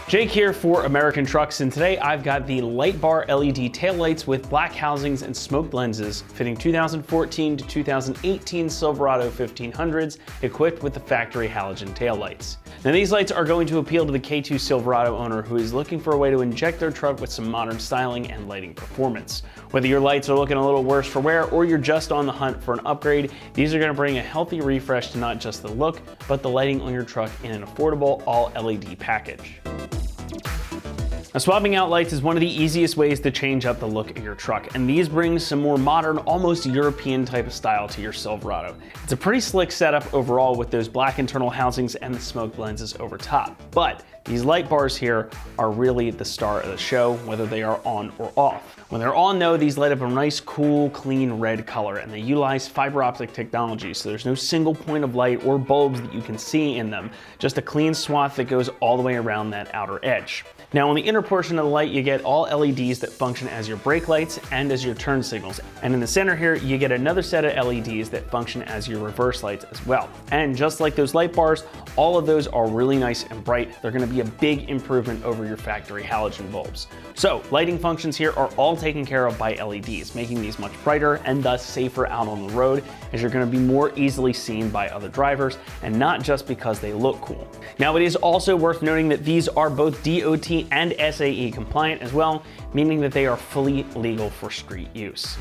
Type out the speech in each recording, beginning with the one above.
Jake here for American Trucks, and today I've got the light bar LED taillights with black housings and smoked lenses fitting 2014 to 2018 Silverado 1500s equipped with the factory halogen taillights. Now these lights are going to appeal to the K2 Silverado owner who is looking for a way to inject their truck with some modern styling and lighting performance. Whether your lights are looking a little worse for wear or you're just on the hunt for an upgrade, these are going to bring a healthy refresh to not just the look, but the lighting on your truck in an affordable all LED package. Now, swapping out lights is one of the easiest ways to change up the look of your truck, and these bring some more modern, almost European type of style to your Silverado. It's a pretty slick setup overall with those black internal housings and the smoked lenses over top, but these light bars here are really the star of the show, whether they are on or off. When they're on though, these light up a nice, cool, clean red color, and they utilize fiber optic technology, so there's no single point of light or bulbs that you can see in them, just a clean swath that goes all the way around that outer edge. Now on the inner portion of the light, you get all LEDs that function as your brake lights and as your turn signals. And in the center here, you get another set of LEDs that function as your reverse lights as well. And just like those light bars, all of those are really nice and bright. They're gonna be a big improvement over your factory halogen bulbs. So lighting functions here are all taken care of by LEDs, making these much brighter and thus safer out on the road, as you're gonna be more easily seen by other drivers, and not just because they look cool. Now it is also worth noting that these are both DOT and SAE compliant as well, meaning that they are fully legal for street use.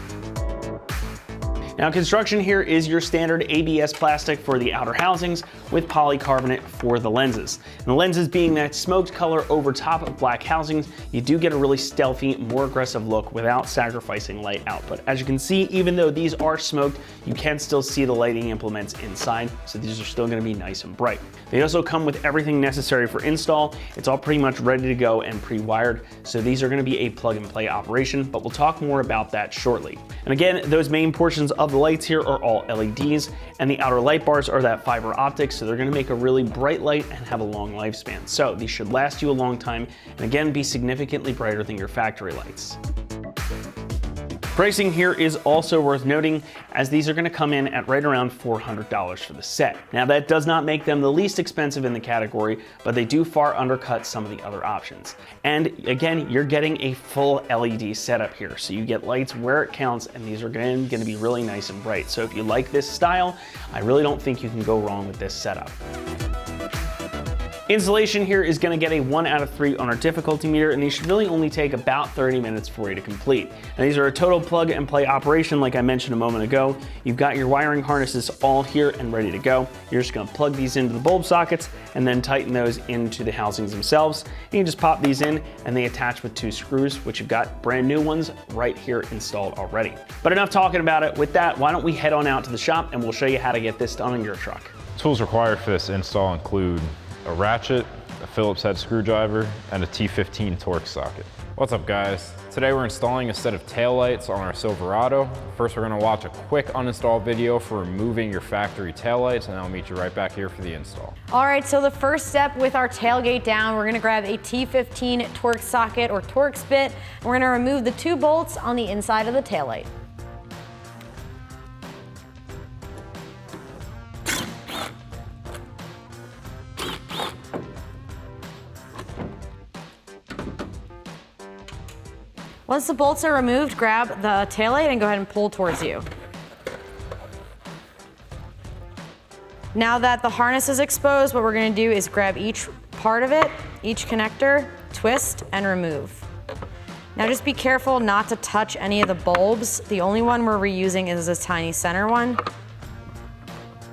Now construction here is your standard ABS plastic for the outer housings with polycarbonate for the lenses. And the lenses being that smoked color over top of black housings, you do get a really stealthy, more aggressive look without sacrificing light output. As you can see, even though these are smoked, you can still see the lighting implements inside, so these are still gonna be nice and bright. They also come with everything necessary for install. It's all pretty much ready to go and pre-wired, so these are gonna be a plug and play operation, but we'll talk more about that shortly. And again, those main portions of the lights here are all LEDs, and the outer light bars are that fiber optic, so they're gonna make a really bright light and have a long lifespan. So these should last you a long time, and again, be significantly brighter than your factory lights. Pricing here is also worth noting, as these are gonna come in at right around $400 for the set. Now that does not make them the least expensive in the category, but they do far undercut some of the other options. And again, you're getting a full LED setup here, so you get lights where it counts, and these are gonna be really nice and bright. So if you like this style, I really don't think you can go wrong with this setup. Installation here is gonna get a 1 out of 3 on our difficulty meter, and these should really only take about 30 minutes for you to complete. Now these are a total plug and play operation like I mentioned a moment ago. You've got your wiring harnesses all here and ready to go. You're just gonna plug these into the bulb sockets and then tighten those into the housings themselves. You can just pop these in and they attach with 2 screws, which you've got brand new ones right here installed already. But enough talking about it. With that, why don't we head on out to the shop and we'll show you how to get this done on your truck. Tools required for this install include a ratchet, a Phillips head screwdriver, and a T15 Torx socket. What's up guys? Today we're installing a set of taillights on our Silverado. First we're gonna watch a quick uninstall video for removing your factory taillights, and I'll meet you right back here for the install. All right, so the first step with our tailgate down, we're gonna grab a T15 Torx socket or Torx bit, and we're gonna remove the 2 bolts on the inside of the taillight. Once the bolts are removed, grab the taillight and go ahead and pull towards you. Now that the harness is exposed, what we're gonna do is grab each part of it, each connector, twist, and remove. Now just be careful not to touch any of the bulbs. The only one we're reusing is this tiny center one,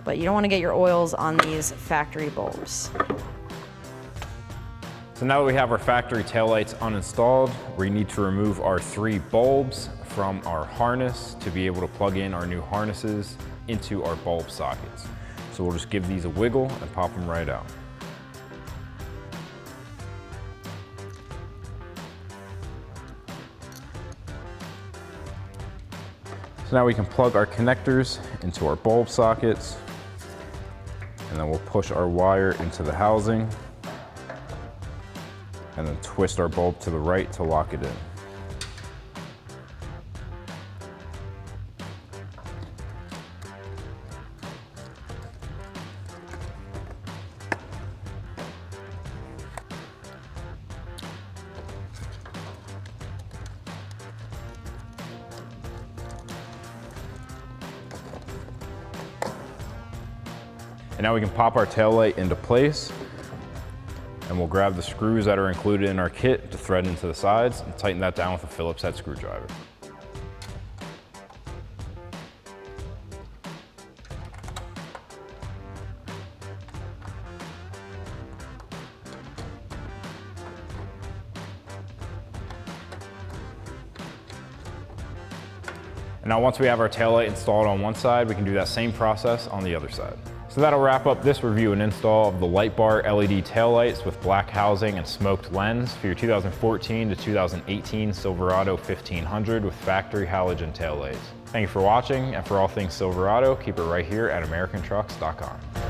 but you don't wanna get your oils on these factory bulbs. So now that we have our factory taillights uninstalled, we need to remove our 3 bulbs from our harness to be able to plug in our new harnesses into our bulb sockets. So we'll just give these a wiggle and pop them right out. So now we can plug our connectors into our bulb sockets, and then we'll push our wire into the housing, and then twist our bulb to the right to lock it in. And now we can pop our taillight into place, and we'll grab the screws that are included in our kit to thread into the sides and tighten that down with a Phillips head screwdriver. And now once we have our taillight installed on one side, we can do that same process on the other side. So that'll wrap up this review and install of the LightBar LED taillights with black housing and smoked lens for your 2014 to 2018 Silverado 1500 with factory halogen taillights. Thank you for watching, and for all things Silverado, keep it right here at AmericanTrucks.com.